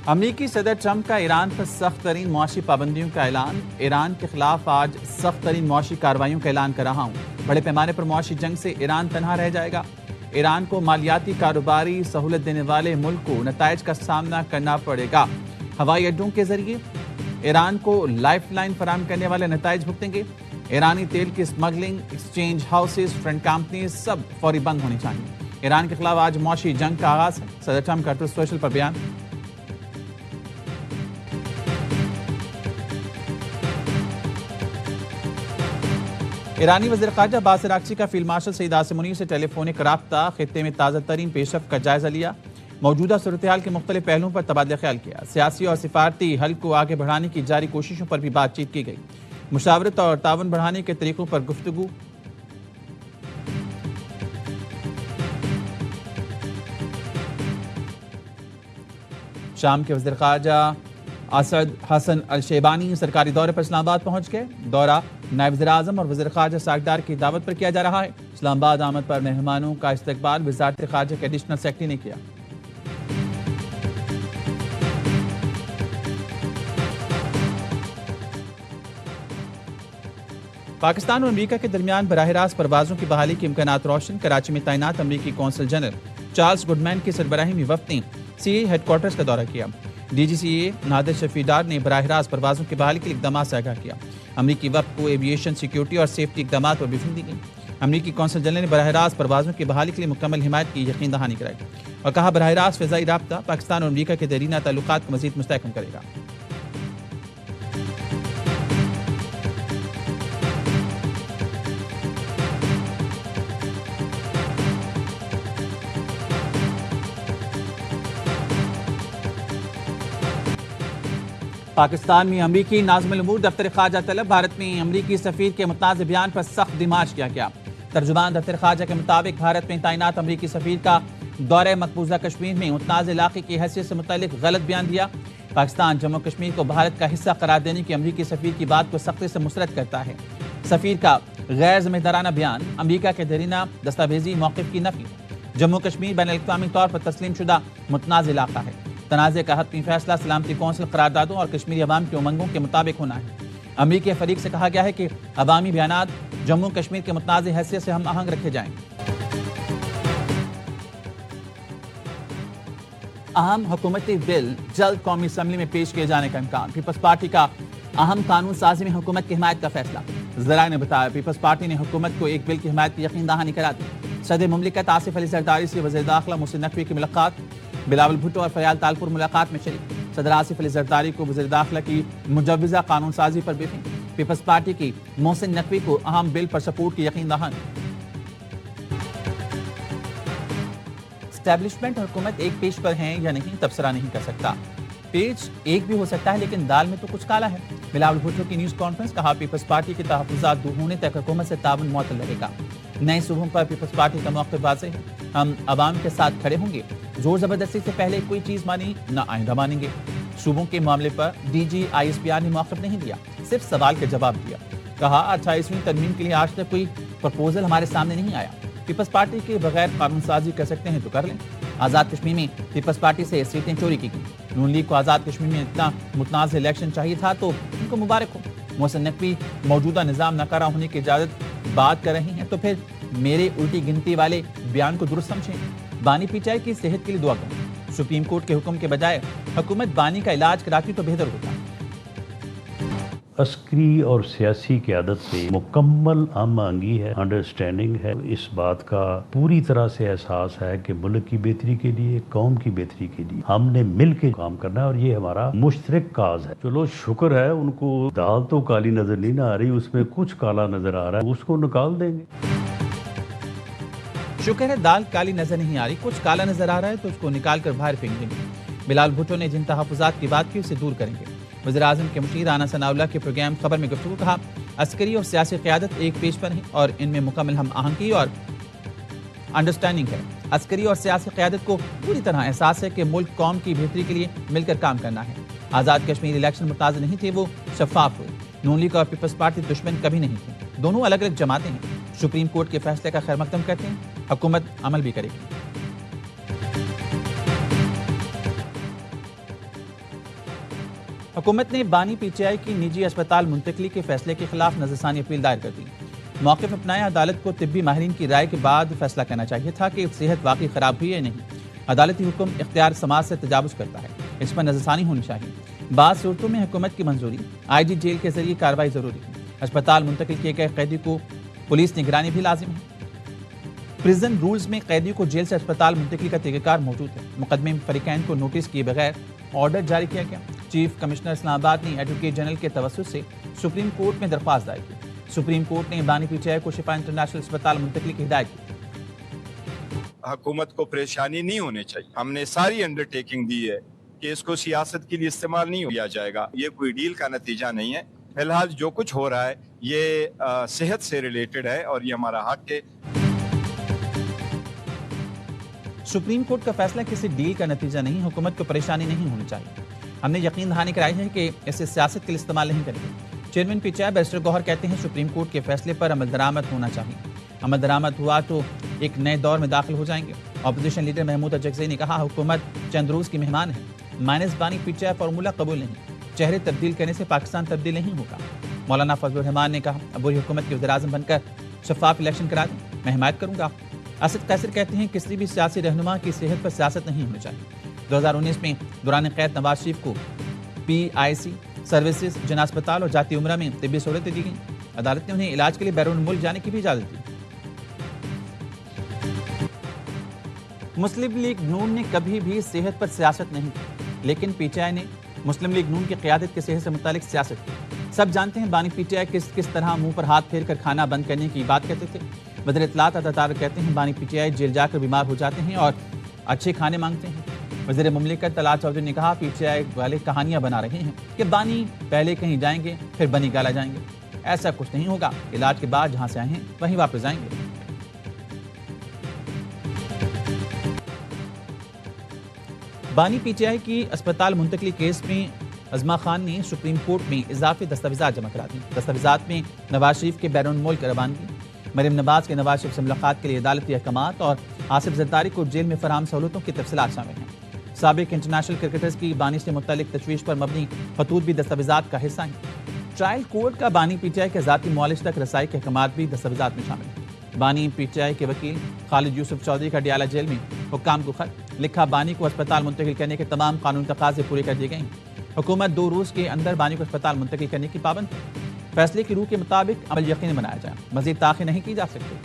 امریکی صدر ٹرمپ کا ایران پر سخت ترین معاشی پابندیوں کا اعلان۔ ایران کے خلاف آج سخت ترین معاشی کارروائیوں کا اعلان کر رہا ہوں۔ بڑے پیمانے پر معاشی جنگ سے ایران تنہا رہ جائے گا۔ ایران کو مالیاتی کاروباری سہولت دینے والے ملک کو نتائج کا سامنا کرنا پڑے گا۔ ہوائی اڈوں کے ذریعے ایران کو لائف لائن فراہم کرنے والے نتائج بھگتیں گے۔ ایرانی تیل کی smuggling, exchange houses, front companies سب فوری بند ہونی چاہیے۔ ایران کے خلاف آج معاشی جنگ کا آغاز ہے۔ صدر ٹرمپ کا ٹروتھ سوشل پر بیان۔ ایرانی وزیر خارجہ عباس عراقچی کا فیلڈ مارشل سعید عاصم منیر سے ٹیلی فونک رابطہ، خطے میں تازہ ترین پیش رفت کا جائزہ لیا، موجودہ صورتحال کے مختلف پہلوؤں پر تبادلہ خیال کیا، سیاسی اور سفارتی حل کو آگے بڑھانے کی جاری کوششوں پر بھی بات چیت کی گئی، مشاورت اور تعاون بڑھانے کے طریقوں پر گفتگو۔ شام کے وزیر خارجہ اسد حسن الشیبانی سرکاری دورے پر اسلام آباد پہنچ گئے۔ دورہ نائب وزیر اعظم اور وزیر خارجہ ساکھدار کی دعوت پر کیا جا رہا ہے۔ اسلام آباد آمد پر مہمانوں کا استقبال وزارت خارجہ کے ایڈیشنل سیکرٹری نے کیا۔ پاکستان اور امریکہ کے درمیان براہ راست پروازوں کی بحالی کے امکانات روشن۔ کراچی میں تعینات امریکی قونصل جنرل چارلس گڈمین کی سربراہی میں وفد نے سی اے ہیڈ کوارٹرز کا دورہ کیا۔ ڈی جی سی اے نادر شفیع ڈار نے براہ راست پروازوں کی بحالی کے لیے اقدامات سے آگاہ کیا۔ امریکی وفد کو ایویشن سیکیورٹی اور سیفٹی اقدامات پر بریفنگ دی گئی۔ امریکی قونصل جنرل نے براہ راست پروازوں کی بحالی کے لیے مکمل حمایت کی یقین دہانی کرائی اور کہا براہ راست فضائی رابطہ پاکستان اور امریکہ کے دیرینہ تعلقات کو مزید مستحکم کرے گا۔ پاکستان میں امریکی ناظم الامور دفتر خارجہ طلب۔ بھارت میں امریکی سفیر کے متنازع بیان پر سخت ڈیمارچ کیا گیا۔ ترجمان دفتر خارجہ کے مطابق بھارت میں تعینات امریکی سفیر کا دورہ مقبوضہ کشمیر میں متنازع علاقے کی حیثیت سے متعلق غلط بیان دیا۔ پاکستان جموں کشمیر کو بھارت کا حصہ قرار دینے کی امریکی سفیر کی بات کو سختی سے مسترد کرتا ہے۔ سفیر کا غیر ذمہ دارانہ بیان امریکہ کے دیرینہ دستاویزی موقف کی نفی۔ جموں کشمیر بین الاقوامی طور پر تسلیم شدہ متنازع علاقہ ہے۔ تنازع کا حتمی فیصلہ سلامتی کونسل قراردادوں اور کشمیری عوام کے امنگوں کے مطابق ہونا ہے۔ امریکی فریق سے کہا گیا ہے کہ عوامی بیانات جموں کشمیر کے متنازع حیثیت سے ہم آہنگ رکھے جائیں۔ اہم حکومتی بل جلد قومی اسمبلی میں پیش کیے جانے کا امکان۔ پیپلز پارٹی کا اہم قانون سازی میں حکومت کی حمایت کا فیصلہ۔ ذرائع نے بتایا پیپلز پارٹی نے حکومت کو ایک بل کی حمایت کی یقین دہانی کرا دی۔ صدر مملکت آصف علی زرداری سے وزیر داخلہ محسن نقوی کی ملاقات۔ بلاول بھٹو اور فیال تالپور ملاقات میں شریک۔ صدر آصف علی زرداری کو وزیر داخلہ کی مجوزہ قانون سازی پر بریفنگ۔ پیپلز پارٹی کی محسن نقوی کو اہم بل پر سپورٹ کی یقین دہانی۔ اسٹیبلشمنٹ اور حکومت ایک پیج پر ہیں یا نہیں تبصرہ نہیں کر سکتا۔ پیج ایک بھی ہو سکتا ہے لیکن دال میں تو کچھ کالا ہے۔ بلاول بھٹو کی نیوز کانفرنس، کہا پیپلز پارٹی کے تحفظات دور ہونے تک حکومت سے تعاون معطل رہے گا۔ نئے صوبوں پر پیپلز پارٹی کا موقف واضح ہے، ہم عوام کے ساتھ کھڑے ہوں گے۔ زور زبردستی سے پہلے کوئی چیز مانی نہ آئندہ مانیں گے۔ صوبوں کے معاملے پر D G I S P R نے موقف نہیں دیا، صرف سوال کا جواب دیا۔ کہا 28ویں ترمیم کے لیے آج تک کوئی پرپوزل ہمارے سامنے نہیں آیا۔ پیپلز پارٹی کے بغیر قانون سازی کر سکتے ہیں تو کر لیں۔ آزاد کشمیر میں پیپلز پارٹی سے سیٹیں چوری کی گئیں۔ نون لیگ کو آزاد کشمیر میں اتنا متنازع الیکشن چاہیے تھا تو ان کو مبارک ہو۔ محسن نقوی موجودہ نظام ناکارہ ہونے کی اجازت بات کر رہی ہیں تو پھر میرے الٹی گنتی والے بیان کو درست سمجھیں۔ بانی پی ٹی آئی کی صحت کے لیے دعا کریں۔ سپریم کورٹ کے حکم کے بجائے حکومت بانی کا علاج کراتی تو بہتر ہوتا۔ عسکری اور سیاسی قیادت سے مکمل ہم آہنگی ہے، انڈرسٹینڈنگ ہے۔ اس بات کا پوری طرح سے احساس ہے کہ ملک کی بہتری کے لیے، قوم کی بہتری کے لیے ہم نے مل کے کام کرنا ہے اور یہ ہمارا مشترک کاز ہے۔ چلو شکر ہے ان کو دال تو کالی نظر نہیں آ رہی، اس میں کچھ کالا نظر آ رہا ہے، اس کو نکال دیں گے۔ شکر ہے دال کالی نظر نہیں آ رہی، کچھ کالا نظر آ رہا ہے تو اس کو نکال کر باہر پھینک دیں گے۔ بلاول بھٹو نے جن تحفظات کی بات کی اسے دور کریں گے۔ وزیر اعظم کے مشیر رانا ثناء اللہ کے پروگرام خبر میں گفتگو، کہا عسکری اور سیاسی قیادت ایک پیج پر ہیں اور ان میں مکمل ہم آہنگی اور انڈرسٹینڈنگ ہے۔ عسکری اور سیاسی قیادت کو پوری طرح احساس ہے کہ ملک قوم کی بہتری کے لیے مل کر کام کرنا ہے۔ آزاد کشمیر الیکشن متنازع نہیں تھے، وہ شفاف ہوئے۔ نون لیگ اور پیپلز پارٹی دشمن کبھی نہیں تھے، دونوں الگ الگ جماعتیں ہیں۔ سپریم کورٹ کے فیصلے کا خیر مقدم کرتے ہیں، حکومت عمل بھی کرے گی۔ حکومت نے بانی پی ٹی آئی کی نجی اسپتال منتقلی کے فیصلے کے خلاف نظرثانی اپیل دائر کر دی۔ موقف اپنایا، عدالت کو طبی ماہرین کی رائے کے بعد فیصلہ کرنا چاہیے تھا کہ صحت واقعی خراب ہوئی یا نہیں۔ عدالتی حکم اختیار سماعت سے تجاوز کرتا ہے، اس پر نظرثانی ہونی چاہیے۔ بعض صورتوں میں حکومت کی منظوری، آئی جی جیل کے ذریعے کارروائی ضروری ہے۔ اسپتال منتقل کیے گئے قیدی کو پولیس نگرانی بھی لازم ہے۔ پریزن رولز میں قیدی کو جیل سے اسپتال منتقلی کا طریقہ کار موجود ہے۔ مقدمے میں فریقین کو نوٹس کیے بغیر آرڈر جاری کیا گیا۔ چیف کمشنر اسلام آباد نے ایڈوکیٹ جنرل کے توسط سے سپریم کورٹ میں درخواست دائر کی۔ سپریم کورٹ نے بانی پی ٹی آئی کو شفا انٹرنیشنل اسپتال منتقلی کی ہدایت کی۔ حکومت کو پریشانی نہیں ہونے چاہیے۔ ہم نے ساری انڈرٹیکنگ دی ہے کہ اس کو سیاست کے لیے استعمال نہیں کیا جائے گا۔ یہ کوئی ڈیل کا نتیجہ نہیں ہے۔ فی الحال جو کچھ ہو رہا ہے یہ صحت سے ریلیٹڈ ہے اور یہ ہمارا حق ہے۔ سپریم کورٹ کا فیصلہ کسی ڈیل کا نتیجہ نہیں، حکومت کو پریشانی نہیں ہونی چاہیے۔ ہم نے یقین دہانی کرائی ہے کہ اسے سیاست کے لیے استعمال نہیں کریں گے۔ Chairman P T I barrister Gohar کہتے ہیں سپریم کورٹ کے فیصلے پر عمل درآمد ہونا چاہیے۔ عمل درآمد ہوا تو ایک نئے دور میں داخل ہو جائیں گے۔ اپوزیشن لیڈر محمود اچکزئی نے کہا حکومت چند روز کی مہمان ہے، مائنس بانی پی ٹی آئی فارمولہ قبول نہیں، چہرے تبدیل کرنے سے پاکستان تبدیل نہیں ہوگا۔ مولانا فضل الرحمان نے کہا عبوری حکومت کے وزیراعظم بن کر شفاف الیکشن کرا دیں، میں حمایت کروں گا۔ اسد قیصر کہتے ہیں کسی بھی سیاسی رہنما کی صحت پر سیاست نہیں ہونی چاہیے۔ 2019 میں دوران قید نواز شریف کو پی آئی سی سروسز، جنا اسپتال اور جاتی عمرہ میں طبی سہولتیں دی گئیں۔ عدالت نے انہیں علاج کے لیے بیرون ملک جانے کی بھی اجازت دی۔ مسلم لیگ نون نے کبھی بھی صحت پر سیاست نہیں کی، لیکن پی ٹی آئی نے مسلم لیگ نون کی قیادت کی صحت سے متعلق سیاست کی۔ سب جانتے ہیں بانی پی ٹی آئی کس طرح منہ پر ہاتھ پھیر کر کھانا بند کرنے کی بات کرتے تھے۔ وزیر اطلاعات عطا کہتے ہیں بانی پی ٹی آئی جیل جا کر بیمار ہو جاتے ہیں اور اچھے کھانے مانگتے ہیں۔ وزیر مملکت طلعت چودھری نے کہا پی ٹی آئی والے کہانیاں بنا رہے ہیں کہ بانی پہلے کہیں جائیں گے پھر بنی گالا جائیں گے۔ ایسا کچھ نہیں ہوگا، علاج کے بعد جہاں سے آئے ہیں وہیں واپس جائیں گے۔ بانی پی ٹی آئی کی اسپتال منتقلی کیس میں عظما خان نے سپریم کورٹ میں اضافی دستاویزات جمع کرا دی۔ دستاویزات میں نواز شریف کے بیرون ملک روانگی، مریم نواز کے نواز شریف سے ملاقات کے لیے عدالتی احکامات اور آصف زرداری کو جیل میں فراہم سہولتوں کی تفصیلات شامل ہیں۔ سابق انٹرنیشنل کرکٹرز کی بانی سے متعلق تشویش پر مبنی خطوط بھی دستاویزات کا حصہ ہیں۔ ٹرائل کورٹ کا بانی پی ٹی آئی کے ذاتی معالج تک رسائی کے احکامات بھی دستاویزات میں شامل ہیں۔ بانی پی ٹی آئی کے وکیل خالد یوسف چودھری کا ڈیالہ جیل میں حکام کو خط لکھا، بانی کو اسپتال منتقل کرنے کے تمام قانونی تقاضے پورے کر دیے گئے ہیں۔ حکومت 2 روز کے اندر بانی کو اسپتال منتقل کرنے کی پابند ہے۔ فیصلے کی روح کے مطابق عمل یقینی بنایا جائے، مزید تاخیر نہیں کی جا سکتی۔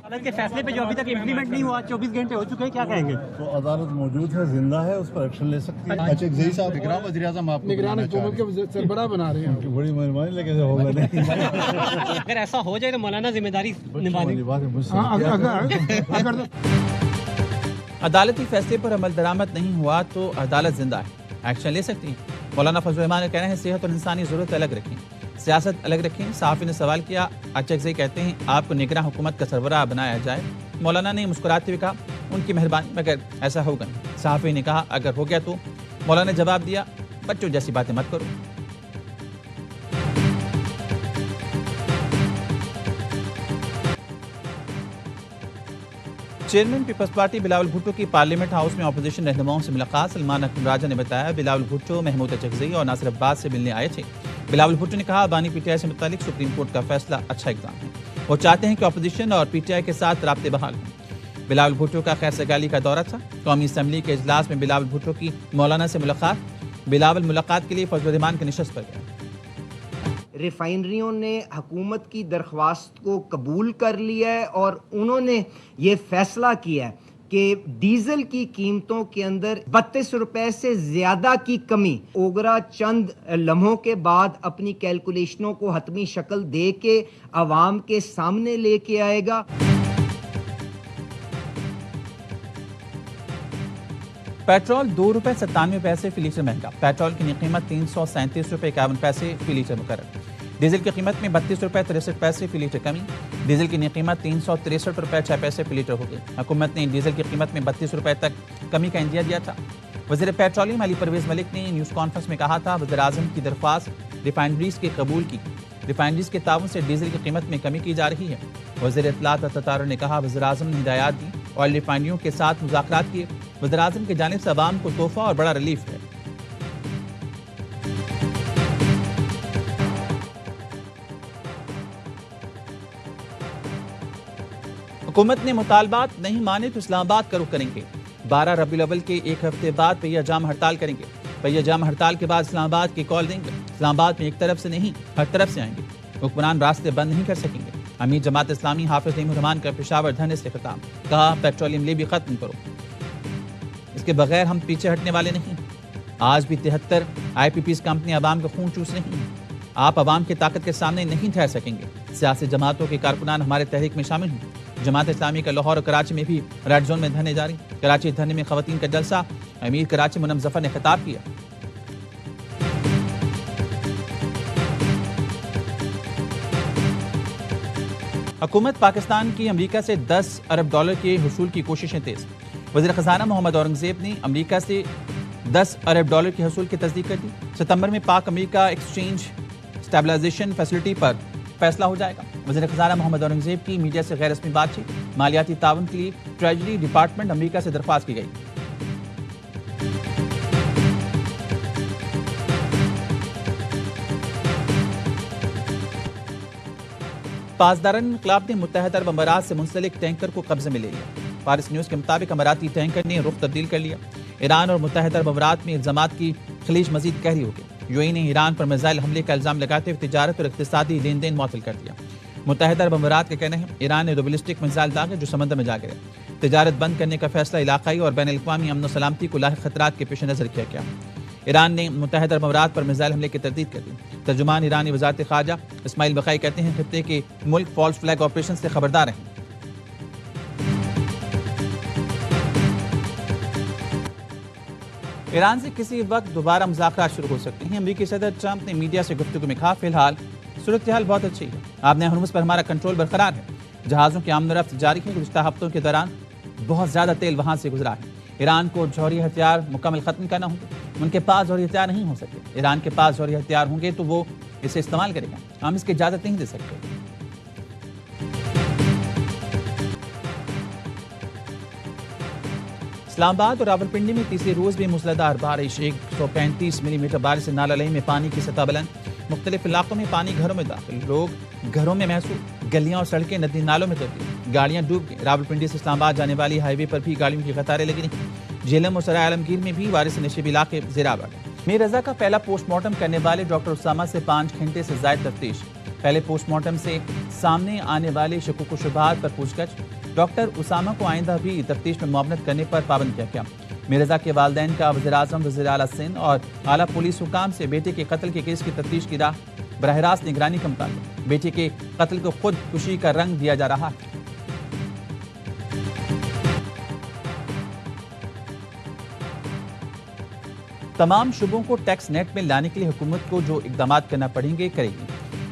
عدالت کے فیصلے پہ جو ابھی تک امپلیمنٹ نہیں ہوا، 24 گھنٹے ہو چکے ہیں، کیا کہیں گے؟ تو عدالت موجود ہے، زندہ ہے، اس پر ایکشن لے سکتی ہے۔ اچکزئی صاحب نگران وزیر اعظم آپ کو نگران حکومت کے سربراہ بنا رہے ہیں، بڑی مہربانی، لیکن ہوگا نہیں۔ اگر ایسا ہو جائے تو مولانا ذمہ داری نبھانے۔ عدالتی فیصلے پر عمل درآمد نہیں ہوا تو عدالت زندہ ہے، ایکشن لے سکتی ہے۔ مولانا فضل الرحمان کہہ رہے ہیں صحت اور انسانی ضرورت الگ رکھیں، سیاست الگ رکھیں۔ صحافی نے سوال کیا، اچکزئی کہتے ہیں آپ کو نگراں حکومت کا سربراہ بنایا جائے۔ مولانا نے مسکراتے ہوئے کہا ان کی مہربانی، مگر ایسا ہوگا نہیں۔ صحافی نے کہا اگر ہو گیا تو؟ مولانا نے جواب دیا بچوں جیسی باتیں مت کرو۔ Chairman Peoples Party Bilawal Bhutto کی پارلیمنٹ ہاؤس میں اپوزیشن رہنماؤں سے ملاقات۔ سلمان اکرم راجہ نے بتایا بلاول بھٹو محمود اچکزئی اور ناصر عباس سے ملنے آئے تھے۔ بلاول بھٹو نے کہا بانی پی ٹی آئی سے متعلق سپریم کورٹ کا فیصلہ اچھا اقدام ہے، وہ چاہتے ہیں کہ اپوزیشن اور پی ٹی آئی کے ساتھ رابطے بحال ہوں۔ بلاول بھٹو کا خیر سگالی کا دورہ تھا۔ قومی اسمبلی کے اجلاس میں بلاول بھٹو کی مولانا سے ملاقات۔ بلاول ملاقات کے لیے فضل الرحمان کی نشست پر گئے۔ ریفائنریوں نے حکومت کی درخواست کو قبول کر لیا ہے اور انہوں نے یہ فیصلہ کیا ہے کہ ڈیزل کی قیمتوں کے اندر 32 روپے سے زیادہ کی کمی اوگرا چند لمحوں کے بعد اپنی کیلکولیشنوں کو حتمی شکل دے کے عوام کے سامنے لے کے آئے گا۔ پیٹرول 2 روپے 97 پیسے فی لیٹر مہنگا۔ پیٹرول کی نئی قیمت 337 روپے 51 پیسے فی لیٹر مقرر۔ ڈیزل کی قیمت میں 32 روپے 63 پیسے فی لیٹر کمی۔ ڈیزل کی نئی قیمت 363 روپے 6 پیسے فی لیٹر ہو گئی۔ حکومت نے ڈیزل کی قیمت میں 32 روپے تک کمی کا اندیا دیا تھا۔ وزیر پیٹرولیم علی پرویز ملک نے نیوز کانفرنس میں کہا تھا وزیر اعظم کی درخواست ریفائنریز کے قبول کی، ریفائنریز کے تعاون سے ڈیزل کی قیمت میں کمی کی جا رہی ہے۔ وزیر اطلاعات عطا نے کہا وزیر اعظم نے ہدایات دی، آئل ریفائنریوں کے ساتھ مذاکرات کیے۔ وزیر اعظم کی جانب سے عوام کو تحفہ اور بڑا ریلیف ہے۔ حکومت نے مطالبات نہیں مانے تو اسلام آباد کا رخ کریں گے. 12 ربیع الاول کے ایک ہفتے بعد پہیہ جام ہڑتال کریں گے. پہیہ جام ہڑتال کے بعد اسلام آباد کی کال دیں گے. اسلام آباد میں ایک طرف سے نہیں ہر طرف سے آئیں گے. حکمران راستے بند نہیں کر سکیں گے. امیر جماعت اسلامی حافظ نعیم الرحمان کا پشاور دھرنے سے خطاب. کہا پیٹرولیم لیبی ختم کرو, اس کے بغیر ہم پیچھے ہٹنے والے نہیں. آج بھی 73 IPPs کمپنی عوام کا خون چوس رہی ہیں. آپ عوام کی طاقت کے سامنے نہیں ٹھہر سکیں گے. سیاسی جماعتوں کے کارکنان ہمارے تحریک میں شامل ہیں. جماعت اسلامی کا لاہور اور کراچی میں بھی ریڈ زون میں دھرنے جاری. کراچی دھرنے میں خواتین کا جلسہ. امیر کراچی منم ظفر نے خطاب کیا. حکومت پاکستان کی امریکہ سے $10 ارب کے حصول کی کوششیں تیز. وزیر خزانہ محمد اورنگزیب نے امریکہ سے $10 ارب کے حصول کی تصدیق کر دی. ستمبر میں پاک امریکہ ایکسچینج اسٹیبلائزیشن فیسلٹی پر فیصلہ ہو جائے گا. وزیر خزانہ محمد اورنگزیب کی میڈیا سے غیر رسمی بات چیت. مالیاتی تعاون کے لیے ٹریجری ڈپارٹمنٹ امریکہ سے درخواست کی گئی. پاسداران انقلاب نے متحدہ عرب امارات سے منسلک ٹینکر کو قبضے میں لے لیا. فارس نیوز کے مطابق اماراتی ٹینکر نے رخ تبدیل کر لیا. ایران اور متحدہ عرب امارات میں الزامات کی خلیج مزید گہری ہو گئی. UAE نے ایران پر میزائل حملے کا الزام لگاتے ہوئے تجارت اور اقتصادی لین دین معطل کر دیا. متحدہ عرب امارات کا کہنا ہے ایران نے 2 بیلسٹک میزائل داغے جو سمندر میں جا گرے. تجارت بند کرنے کا فیصلہ علاقائی اور بین الاقوامی امن و سلامتی کو لاحق خطرات کے پیش نظر کیا گیا. ایران نے متحدہ عرب امارات پر میزائل حملے کی تردید کر دی. ترجمان ایرانی وزارت خارجہ اسماعیل بقائی کہتے ہیں خطے کے ملک فالس فلیگ آپریشن سے خبردار ہیں. ایران سے کسی وقت دوبارہ مذاکرات شروع ہو سکتے ہیں. امریکی صدر ٹرمپ نے میڈیا سے گفتگو میں کہا فی الحال صورتحال بہت اچھی ہے. آبِ ہرمز پر ہمارا کنٹرول برقرار ہے. جہازوں کی آمد و رفت جاری ہے. گزشتہ ہفتوں کے دوران بہت زیادہ تیل وہاں سے گزرا ہے. ایران کو جوہری ہتھیار مکمل ختم کرنا ہوں گے. ان کے پاس جوہری ہتھیار نہیں ہو سکتے. ایران کے پاس جوہری ہتھیار ہوں گے تو وہ اسے استعمال کرے گا. ہم اس کی اجازت نہیں دے سکتے. اسلام آباد اور راولپنڈی میں تیسرے روز بھی موسلادھار بارش. 135 ملی میٹر بارش سے نالہ لئی میں پانی کی سطح بلند. مختلف علاقوں میں پانی گھروں میں داخل. لوگ گھروں میں محسوس. گلیاں اور سڑکیں ندی نالوں میں تبدیل. گاڑیاں ڈوب گئیں. راولپنڈی سے اسلام آباد جانے والی ہائی وے پر بھی گاڑیوں کی قطاریں لگی رہیں. جہلم اور سرائے عالمگیر میں بھی بارش سے نشیب علاقے زیراب آ گئے. میر رضا کا پہلا پوسٹ مارٹم کرنے والے ڈاکٹر اسامہ سے 5 گھنٹے سے زائد تفتیش. پہلے پوسٹ مارٹم سے سامنے آنے والے شکوک و شبہات پر پوچھ گچھ. ڈاکٹر اسامہ کو آئندہ بھی تفتیش میں معاونت کرنے پر پابند کیا گیا. میر رضا کے والدین کا وزیر اعظم وزیر اعلیٰ سندھ اور اعلیٰ پولیس حکام سے بیٹے کے قتل کے کیس کی تفتیش کی راہ. براہ راست نگرانی کا مطالبہ. بیٹے کے قتل کو خود کشی کا رنگ دیا جا رہا ہے. تمام شعبوں کو ٹیکس نیٹ میں لانے کے لیے حکومت کو جو اقدامات کرنا پڑیں گے کرے گی.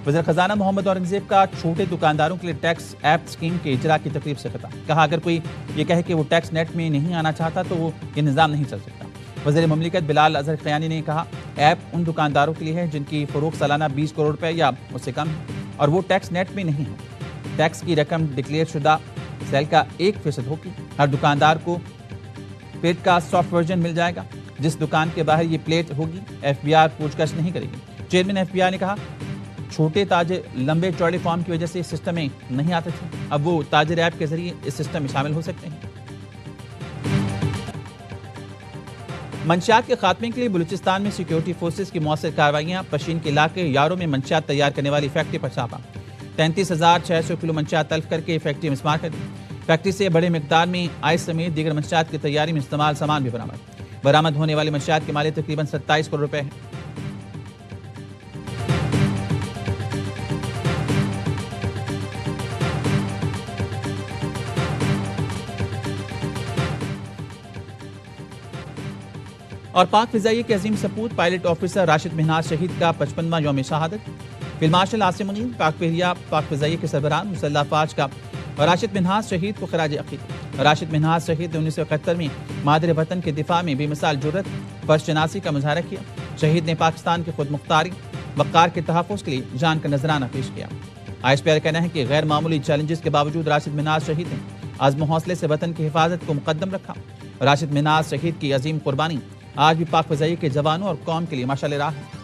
وزیر خزانہ محمد اورنگزیب کا چھوٹے دکانداروں کے لیے ٹیکس ایپ اسکیم کے اجرا کی تقریب سے خطاب. کہا اگر کوئی یہ کہے کہ وہ ٹیکس نیٹ میں نہیں آنا چاہتا تو وہ یہ نظام نہیں چل سکتا. وزیر مملکت بلال اظہر قیانی نے کہا ایپ ان دکانداروں کے لیے ہے جن کی فروخت سالانہ 20 کروڑ روپے یا اس سے کم ہے اور وہ ٹیکس نیٹ میں نہیں ہے. ٹیکس کی رقم ڈکلیئر شدہ سیل کا 1% ہوگی. ہر دکاندار کو پلیٹ کا سافٹ ورژن مل جائے گا. جس دکان کے باہر یہ پلیٹ ہوگی FBR پوچھ گچھ نہیں کرے گی. چیئرمین FBR نے کہا چھوٹے تاجر لمبے چوڑے فارم کی وجہ سے اس سسٹم میں نہیں آتے تھے. اب وہ تاجر ایپ کے ذریعے اس سسٹم میں شامل ہو سکتے ہیں. منشیات کے خاتمے کے لیے بلوچستان میں سیکیورٹی فورسز کی مؤثر کارروائیاں. پشین کے علاقے یاروں میں منشیات تیار کرنے والی فیکٹری پر چھاپا. 33,600 کلو منشیات تلف کر کے فیکٹری مسمار کر دی. فیکٹری سے بڑے مقدار میں آئس سمیت دیگر منشیات کی تیاری میں استعمال سامان بھی برآمد ہونے والی منشیات کی مالیت تقریباً 27 کروڑ روپے ہے. اور پاک فضائیہ کے عظیم سپوت پائلٹ آفیسر راشد منہاز شہید کا 55واں یوم شہادت. فیلڈ مارشل عاصم منیر پاک بحریہ پاک فضائیہ کے سربراہ مسلح افواج کا راشد منہاز شہید کو خراج عقیدت. راشد منہاز شہید نے 1971 میں مادر وطن کے دفاع میں بے مثال جرت فرض شناسی کا مظاہرہ کیا. شہید نے پاکستان کی خود مختاری وقار کے تحفظ کے لیے جان کا نذرانہ پیش کیا. ISPR کا کہنا ہے کہ غیر معمولی چیلنجز کے باوجود راشد منہاز شہید نے عزم و حوصلے سے وطن کی حفاظت کو مقدم رکھا. راشد منہاز شہید کی عظیم قربانی آج بھی پاک فضائیہ کے جوانوں اور قوم کے لیے مشعل راہ ہے.